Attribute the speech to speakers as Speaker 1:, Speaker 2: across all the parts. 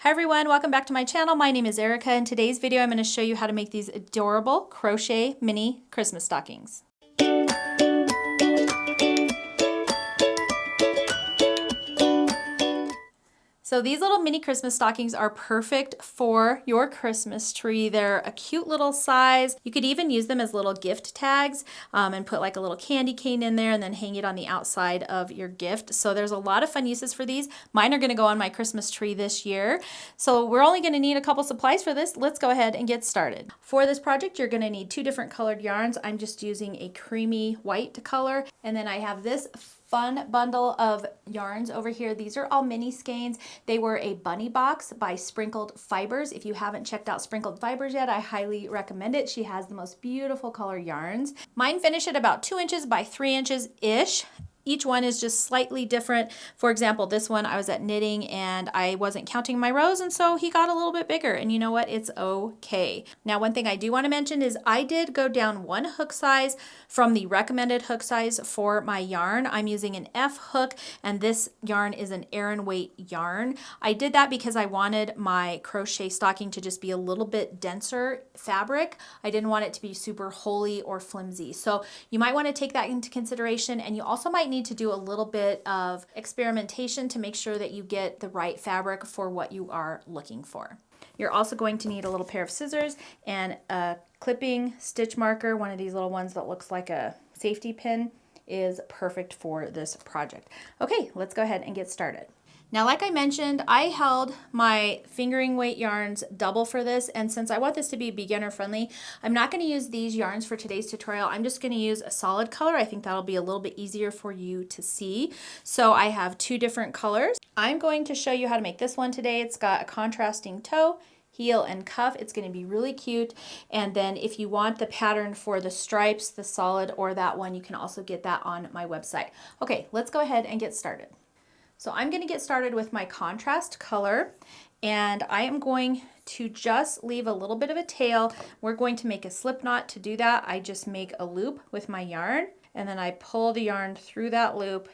Speaker 1: Hi everyone, welcome back to my channel. My name is Erica. In today's video, I'm going to show you how to make these adorable crochet mini Christmas stockings. So these little mini Christmas stockings are perfect for your Christmas tree. They're a cute little size. You could even use them as little gift tags and put like a little candy cane in there and then hang it on the outside of your gift. So there's a lot of fun uses for these. Mine are going to go on my Christmas tree this year. So we're only going to need a couple supplies for this. Let's go ahead and get started. For this project, you're going to need two different colored yarns. I'm just using a creamy white color. And then I have this fun bundle of yarns over here. These are all mini skeins. They were a bunny box by Sprinkled Fibers. If you haven't checked out Sprinkled Fibers yet, I highly recommend it. She has the most beautiful color yarns. Mine finish at about 2 inches by 3 inches-ish. Each one is just slightly different. For example, this one I was at knitting and I wasn't counting my rows, and so he got a little bit bigger, and you know what? It's okay. Now, one thing I do want to mention is I did go down one hook size from the recommended hook size for my yarn. I'm using an F hook, and this yarn is an Aran weight yarn. I did that because I wanted my crochet stocking to just be a little bit denser fabric. I didn't want it to be super holey or flimsy. So you might want to take that into consideration, and you also might need to do a little bit of experimentation to make sure that you get the right fabric for what you are looking for. You're also going to need a little pair of scissors and a clipping stitch marker. One of these little ones that looks like a safety pin is perfect for this project. Okay, let's go ahead and get started. Now, like I mentioned, I held my fingering weight yarns double for this, and since I want this to be beginner friendly, I'm not going to use these yarns for today's tutorial. I'm just going to use a solid color. I think that'll be a little bit easier for you to see. So I have two different colors. I'm going to show you how to make this one today. It's got a contrasting toe, heel, and cuff. It's going to be really cute. And then if you want the pattern for the stripes, the solid, or that one, you can also get that on my website. Okay, let's go ahead and get started. So I'm going to get started with my contrast color, and I am going to just leave a little bit of a tail. We're going to make a slip knot. To do that, I just make a loop with my yarn, and then I pull the yarn through that loop,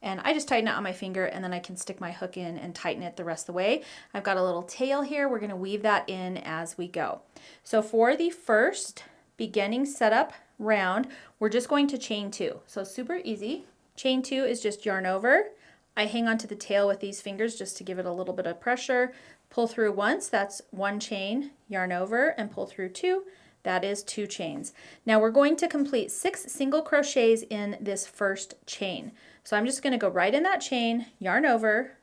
Speaker 1: and I just tighten it on my finger, and then I can stick my hook in and tighten it the rest of the way. I've got a little tail here. We're going to weave that in as we go. So for the first beginning setup round, we're just going to chain 2. So super easy. Chain 2 is just yarn over. I hang onto the tail with these fingers just to give it a little bit of pressure. Pull through once, that's 1 chain, yarn over, and pull through 2, that is 2 chains. Now we're going to complete 6 single crochets in this first chain. So I'm just going to go right in that chain, yarn over,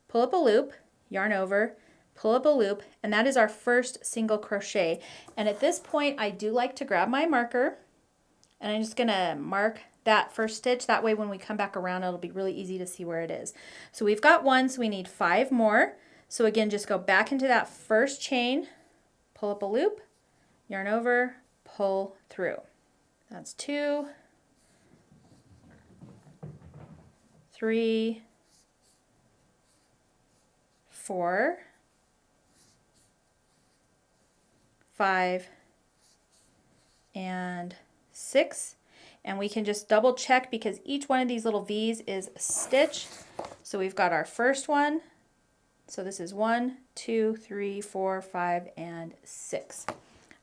Speaker 1: pull up a loop, yarn over, pull up a loop, and that is our first single crochet. And at this point, I do like to grab my marker, and I'm just going to mark that first stitch. That way when we come back around, it'll be really easy to see where it is. So we've got 1, so we need 5 more. So again, just go back into that first chain, pull up a loop, yarn over, pull through. That's 2, 3, 4, 5, and 6. And we can just double check because each one of these little V's is a stitch. So we've got our first one. So this is 1, 2, 3, 4, 5, and 6.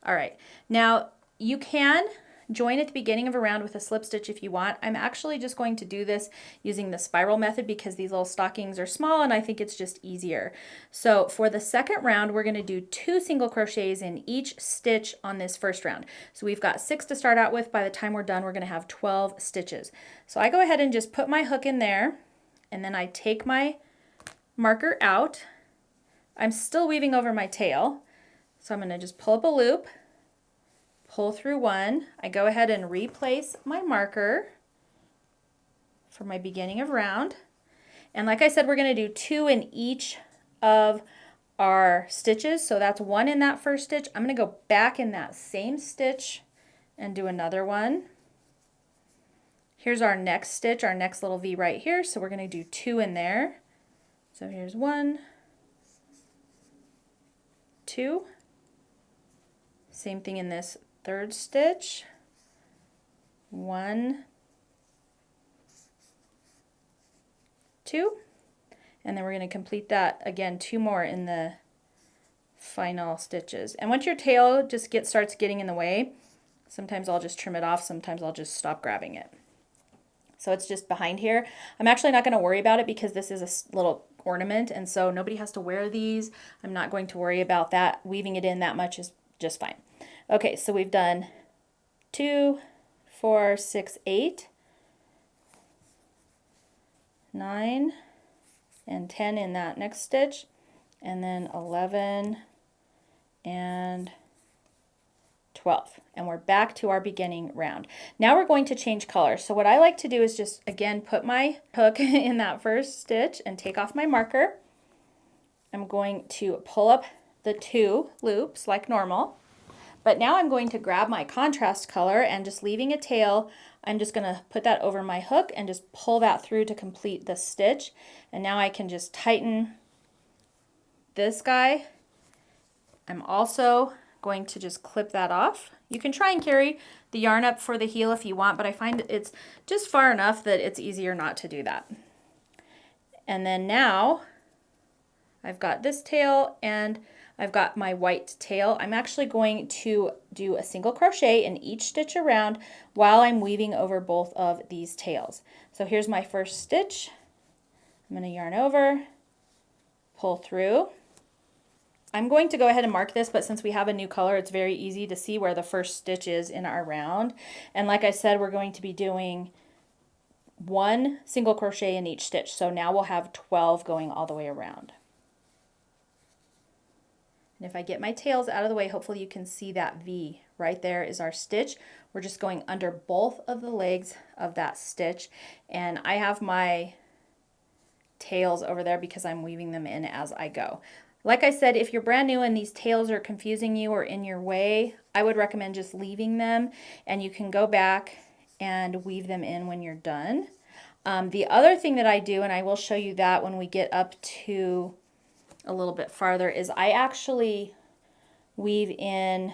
Speaker 1: All right. Now you can join at the beginning of a round with a slip stitch if you want. I'm actually just going to do this using the spiral method because these little stockings are small and I think it's just easier. So for the second round, we're going to do 2 single crochets in each stitch on this first round. So we've got 6 to start out with. By the time we're done, we're going to have 12 stitches. So I go ahead and just put my hook in there, and then I take my marker out. I'm still weaving over my tail. So I'm going to just pull up a loop, pull through 1. I go ahead and replace my marker for my beginning of round. And like I said, we're going to do 2 in each of our stitches. So that's 1 in that first stitch. I'm going to go back in that same stitch and do another one. Here's our next stitch, our next little V right here. So we're going to do 2 in there. So here's 1, 2. Same thing in this third stitch. 1, 2, And then we're going to complete that again, 2 more in the final stitches. And once your tail just starts getting in the way, sometimes I'll just trim it off, sometimes I'll just stop grabbing it. So it's just behind here. I'm actually not going to worry about it because this is a little ornament, and so nobody has to wear these. I'm not going to worry about that. Weaving it in that much is just fine. Okay, so we've done 2, 4, 6, 8, 9, and 10 in that next stitch, and then 11 and 12, and we're back to our beginning round. Now we're going to change color. So what I like to do is just again put my hook in that first stitch and take off my marker. I'm going to pull up the 2 loops like normal, but now I'm going to grab my contrast color and just leaving a tail, I'm just going to put that over my hook and just pull that through to complete the stitch. And now I can just tighten this guy. I'm also going to just clip that off. You can try and carry the yarn up for the heel if you want, but I find it's just far enough that it's easier not to do that. And then now I've got this tail and I've got my white tail. I'm actually going to do a single crochet in each stitch around while I'm weaving over both of these tails. So here's my first stitch. I'm going to yarn over, pull through. I'm going to go ahead and mark this, but since we have a new color, it's very easy to see where the first stitch is in our round. And like I said, we're going to be doing 1 single crochet in each stitch. So now we'll have 12 going all the way around. And if I get my tails out of the way, hopefully you can see that V. Right there is our stitch. We're just going under both of the legs of that stitch. And I have my tails over there because I'm weaving them in as I go. Like I said, if you're brand new and these tails are confusing you or in your way, I would recommend just leaving them, and you can go back and weave them in when you're done. The other thing that I do, and I will show you that when we get up to a little bit farther, is I actually weave in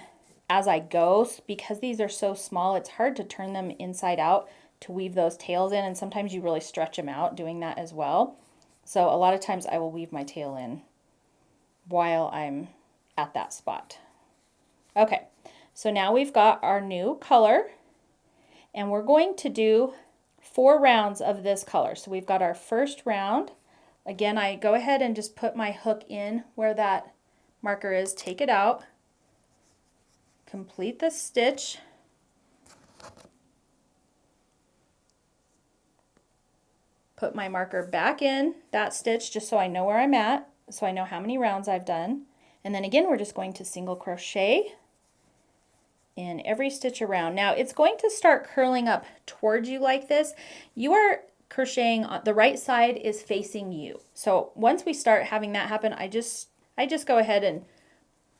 Speaker 1: as I go. Because these are so small, it's hard to turn them inside out to weave those tails in, and sometimes you really stretch them out doing that as well. So a lot of times I will weave my tail in while I'm at that spot. Okay, so now we've got our new color, and we're going to do 4 rounds of this color. So we've got our first round. Again, I go ahead and just put my hook in where that marker is, take it out, complete the stitch, put my marker back in that stitch just so I know where I'm at, so I know how many rounds I've done. And then again, we're just going to single crochet in every stitch around. Now it's going to start curling up towards you like this. You are crocheting on the right side is facing you. So once we start having that happen, I just go ahead and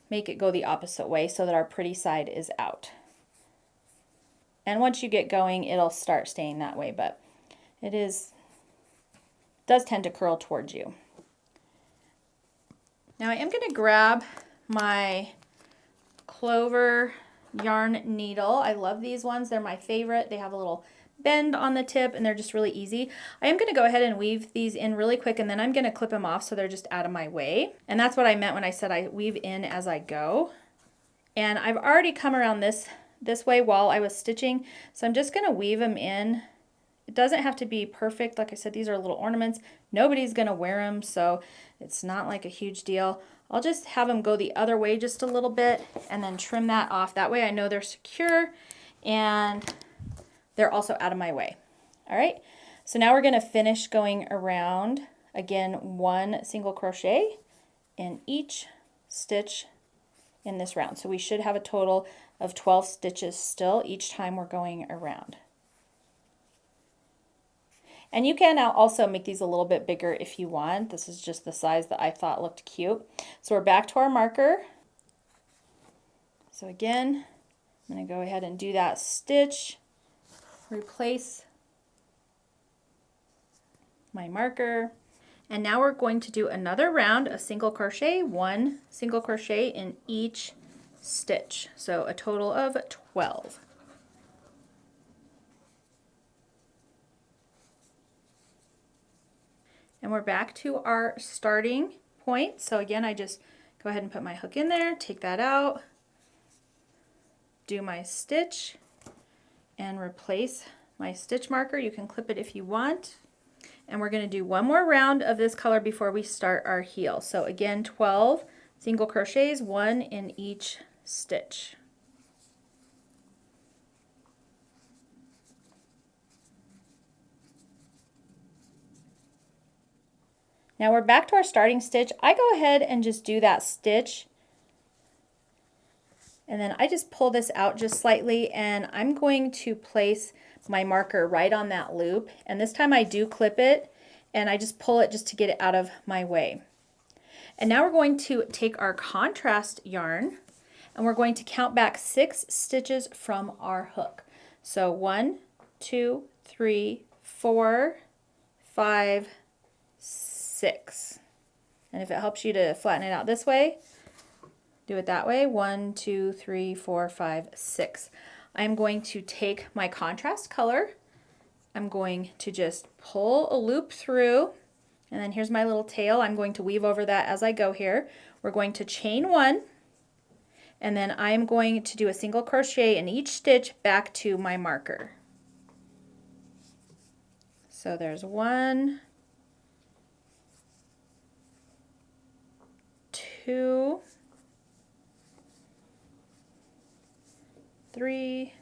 Speaker 1: make it go the opposite way so that our pretty side is out. And once you get going, it'll start staying that way, but it does tend to curl towards you. Now I am going to grab my clover yarn needle. I love these ones. They're my favorite. They have a little bend on the tip and they're just really easy. I am going to go ahead and weave these in really quick, and then I'm going to clip them off so they're just out of my way. And that's what I meant when I said I weave in as I go. And I've already come around this way while I was stitching, so I'm just going to weave them in. It doesn't have to be perfect. Like I said, these are little ornaments. Nobody's going to wear them, so it's not like a huge deal. I'll just have them go the other way just a little bit and then trim that off. That way I know they're secure and they're also out of my way. All right, so now we're going to finish going around. Again, 1 single crochet in each stitch in this round. So we should have a total of 12 stitches still each time we're going around. And you can now also make these a little bit bigger if you want. This is just the size that I thought looked cute. So we're back to our marker. So again, I'm going to go ahead and do that stitch, replace my marker, and now we're going to do another round of single crochet, 1 single crochet in each stitch. So a total of 12. and we're back to our starting point. So again, I just go ahead and put my hook in there, take that out, do my stitch, and replace my stitch marker. You can clip it if you want. And we're going to do one more round of this color before we start our heel. So again, 12 single crochets, 1 in each stitch. Now we're back to our starting stitch. I go ahead and just do that stitch, and then I just pull this out just slightly, and I'm going to place my marker right on that loop, and this time I do clip it and I just pull it just to get it out of my way. And now we're going to take our contrast yarn and we're going to count back 6 stitches from our hook. So 1, 2, 3, 4, 5, 6. And if it helps you to flatten it out this way, do it that way. 1, 2, 3, 4, 5, 6. I'm going to take my contrast color. I'm going to just pull a loop through, and then here's my little tail. I'm going to weave over that as I go here. We're going to chain 1, and then I'm going to do a single crochet in each stitch back to my marker. So there's 1, 2, 3,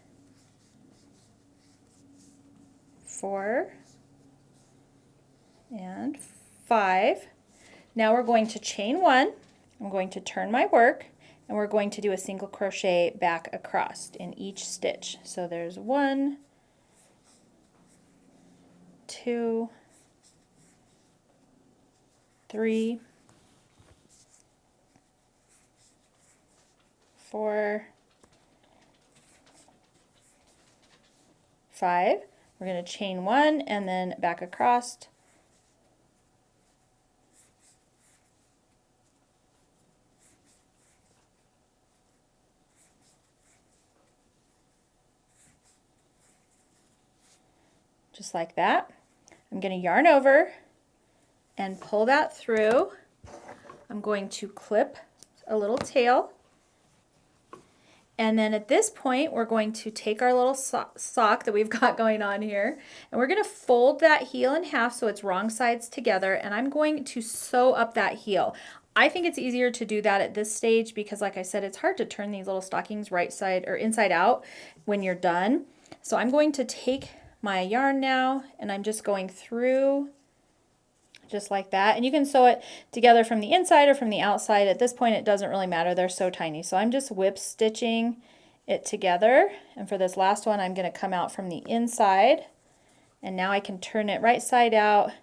Speaker 1: 4, and 5. Now we're going to chain 1. I'm going to turn my work, and we're going to do a single crochet back across in each stitch. So there's 1, 2, 3, 4, 5. We're going to chain 1 and then back across. Just like that. I'm going to yarn over and pull that through. I'm going to clip a little tail. And then at this point, we're going to take our little sock that we've got going on here, and we're going to fold that heel in half so it's wrong sides together, and I'm going to sew up that heel. I think it's easier to do that at this stage because, like I said, it's hard to turn these little stockings right side or inside out when you're done. So I'm going to take my yarn now, and I'm just going through just like that, and you can sew it together from the inside or from the outside. At this point it doesn't really matter, they're so tiny. So I'm just whip stitching it together, and for this last one I'm going to come out from the inside, and now I can turn it right side out,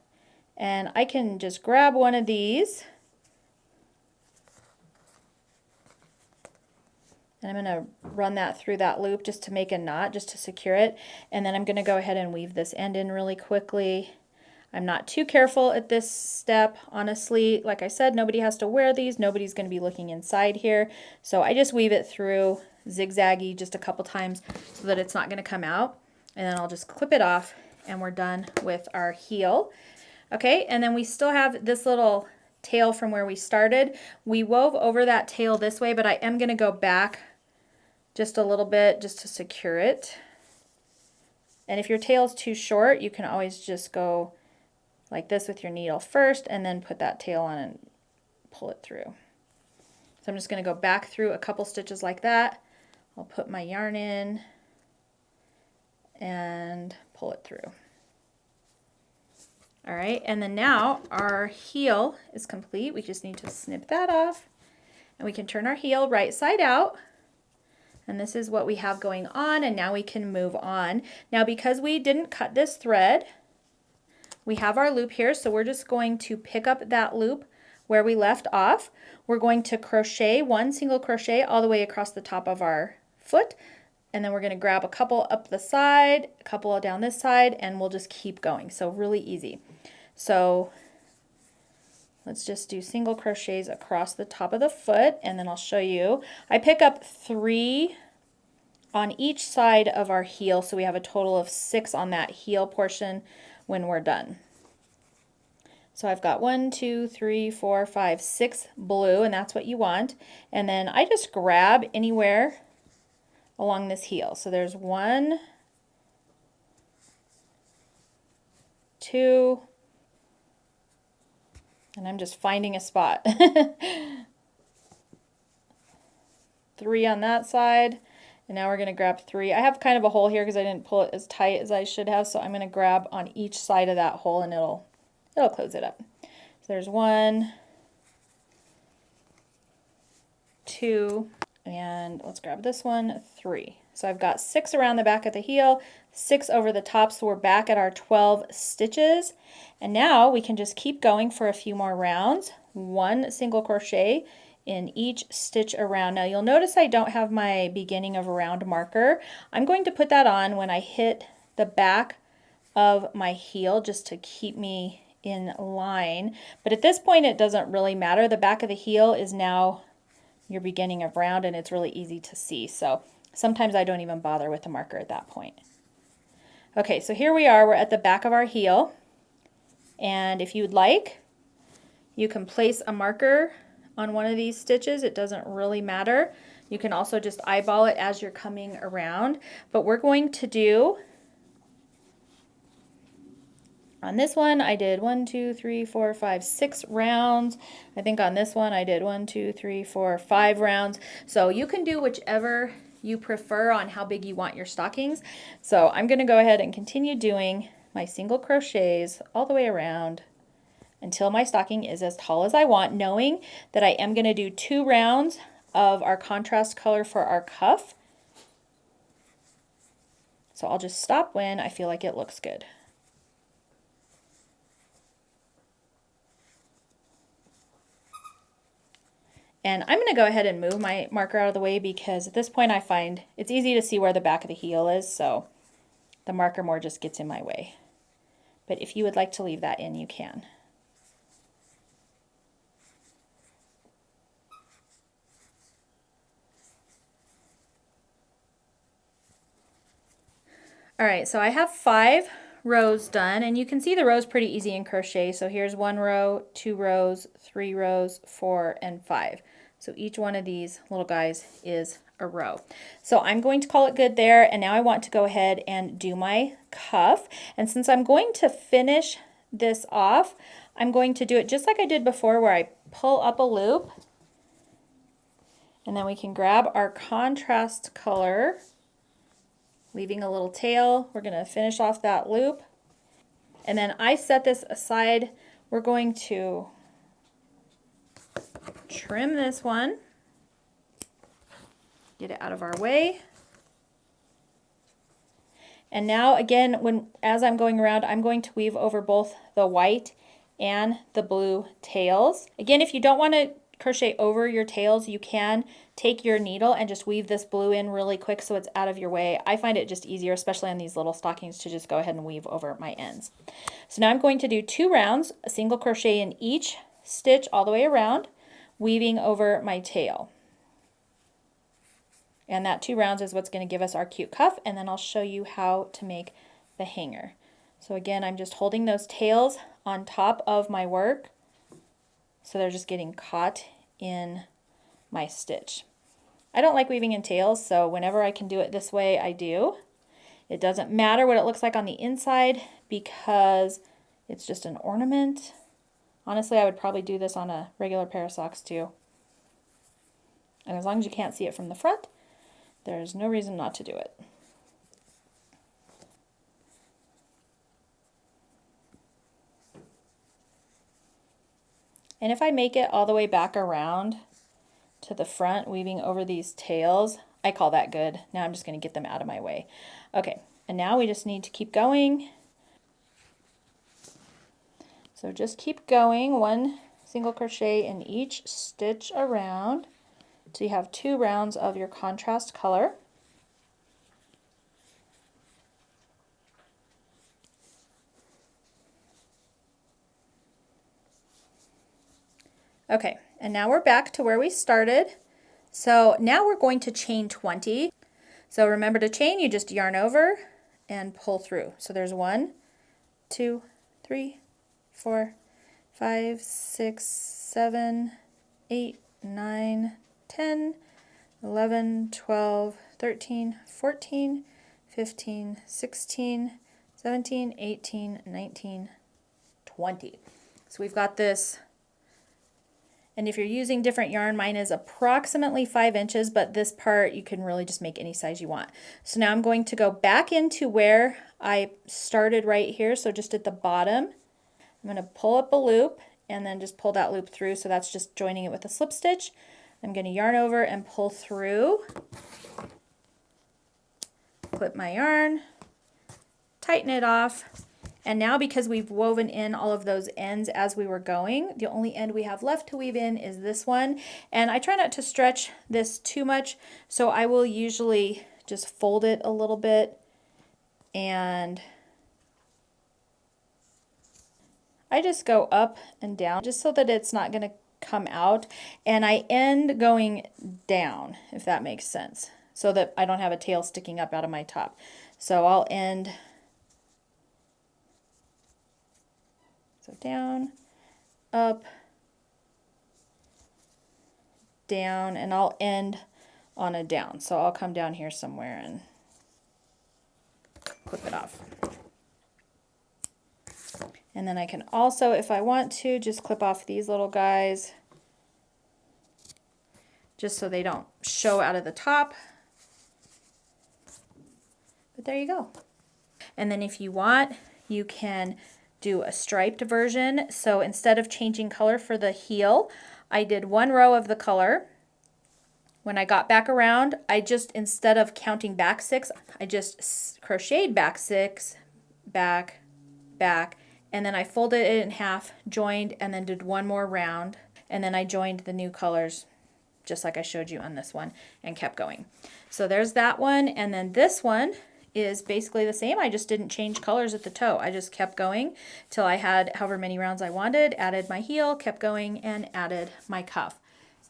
Speaker 1: and I can just grab one of these, and I'm going to run that through that loop just to make a knot, just to secure it, and then I'm going to go ahead and weave this end in really quickly. I'm not too careful at this step, honestly. Like I said, nobody has to wear these. Nobody's going to be looking inside here. So I just weave it through zigzaggy just a couple times so that it's not going to come out. And then I'll just clip it off and we're done with our heel. Okay, and then we still have this little tail from where we started. We wove over that tail this way, but I am going to go back just a little bit just to secure it. And if your tail's too short, you can always just go like this with your needle first and then put that tail on and pull it through. So I'm just going to go back through a couple stitches like that. I'll put my yarn in and pull it through. All right, and then now our heel is complete. We just need to snip that off, and we can turn our heel right side out. And this is what we have going on, and now we can move on. Now because we didn't cut this thread, we have our loop here, so we're just going to pick up that loop where we left off. We're going to crochet 1 single crochet all the way across the top of our foot, and then we're going to grab a couple up the side, a couple down this side, and we'll just keep going. So really easy. So let's just do single crochets across the top of the foot, and then I'll show you. I pick up 3 on each side of our heel, so we have a total of 6 on that heel portion when we're done. So I've got 1, 2, 3, 4, 5, 6 blue, and that's what you want. And then I just grab anywhere along this heel. So there's 1, 2, and I'm just finding a spot. 3 on that side, and now we're going to grab 3. I have kind of a hole here because I didn't pull it as tight as I should have, so I'm going to grab on each side of that hole and it'll close it up. So there's 1, 2, and let's grab this one, 3. So I've got 6 around the back of the heel, 6 over the top, so we're back at our 12 stitches. And now we can just keep going for a few more rounds. 1 single crochet in each stitch around. Now you'll notice I don't have my beginning of a round marker. I'm going to put that on when I hit the back of my heel just to keep me in line. But at this point it doesn't really matter. The back of the heel is now your beginning of round and it's really easy to see. So sometimes I don't even bother with the marker at that point. Okay, so here we are, we're at the back of our heel. And if you'd like, you can place a marker on one of these stitches. It doesn't really matter. You can also just eyeball it as you're coming around. But we're going to do, on this one I did 1, 2, 3, 4, 5, 6 rounds. I think on this one I did 1, 2, 3, 4, 5 rounds. So you can do whichever you prefer on how big you want your stockings. So I'm going to go ahead and continue doing my single crochets all the way around until my stocking is as tall as I want, knowing that I am going to do 2 rounds of our contrast color for our cuff. So I'll just stop when I feel like it looks good. And I'm going to go ahead and move my marker out of the way because at this point I find it's easy to see where the back of the heel is, so the marker more just gets in my way. But if you would like to leave that in, you can. All right, so I have 5 rows done, and you can see the rows pretty easy in crochet. So here's 1 row, 2 rows, 3 rows, 4, and 5. So each one of these little guys is a row. So I'm going to call it good there, and now I want to go ahead and do my cuff. And since I'm going to finish this off, I'm going to do it just like I did before, where I pull up a loop, and then we can grab our contrast color, leaving a little tail. We're going to finish off that loop. And then I set this aside. We're going to trim this one, get it out of our way. And now again, as I'm going around, I'm going to weave over both the white and the blue tails. Again, if you don't want to crochet over your tails, you can take your needle and just weave this blue in really quick so it's out of your way. I find it just easier, especially on these little stockings, to just go ahead and weave over my ends. So now I'm going to do 2 rounds, a single crochet in each stitch all the way around, weaving over my tail. And that 2 rounds is what's going to give us our cute cuff, and then I'll show you how to make the hanger. So again, I'm just holding those tails on top of my work, so they're just getting caught in my stitch. I don't like weaving in tails, so whenever I can do it this way, I do. It doesn't matter what it looks like on the inside because it's just an ornament. Honestly, I would probably do this on a regular pair of socks too. And as long as you can't see it from the front, there's no reason not to do it. And if I make it all the way back around to the front, weaving over these tails, I call that good. Now I'm just going to get them out of my way. Okay, and now we just need to keep going. So just keep going, 1 single crochet in each stitch around so you have 2 rounds of your contrast color. Okay, and now we're back to where we started. So now we're going to chain 20. So remember to chain, you just yarn over and pull through. So there's 1, 2, 3, 4, 5, 6, 7, 8, 9, 10, 11, 12, 13, 14, 15, 16, 17, 18, 19, 20. So we've got this, and if you're using different yarn, mine is approximately 5 inches, but this part you can really just make any size you want. So now I'm going to go back into where I started right here, so just at the bottom. I'm going to pull up a loop and then just pull that loop through, so that's just joining it with a slip stitch. I'm going to yarn over and pull through, clip my yarn, tighten it off. And now, because we've woven in all of those ends as we were going, the only end we have left to weave in is this one. And I try not to stretch this too much, so I will usually just fold it a little bit, and I just go up and down just so that it's not going to come out, and I end going down, if that makes sense, so that I don't have a tail sticking up out of my top. So I'll end so down, up, down, and I'll end on a down. So I'll come down here somewhere and clip it off. And then I can also, if I want to, just clip off these little guys just so they don't show out of the top. But there you go. And then if you want, you can do a striped version. So instead of changing color for the heel, I did 1 row of the color. When I got back around, I just, instead of counting back 6, I just crocheted back 6, back, back, and then I folded it in half, joined, and then did 1 more round, and then I joined the new colors just like I showed you on this one and kept going. So there's that one, and then this one is basically the same. I just didn't change colors at the toe. I just kept going till I had however many rounds I wanted, added my heel, kept going, and added my cuff.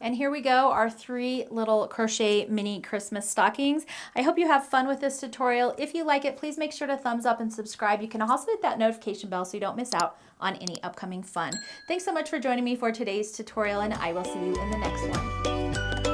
Speaker 1: And here we go, our 3 little crochet mini Christmas stockings. I hope you have fun with this tutorial. If you like it, please make sure to thumbs up and subscribe. You can also hit that notification bell so you don't miss out on any upcoming fun. Thanks so much for joining me for today's tutorial, and I will see you in the next one.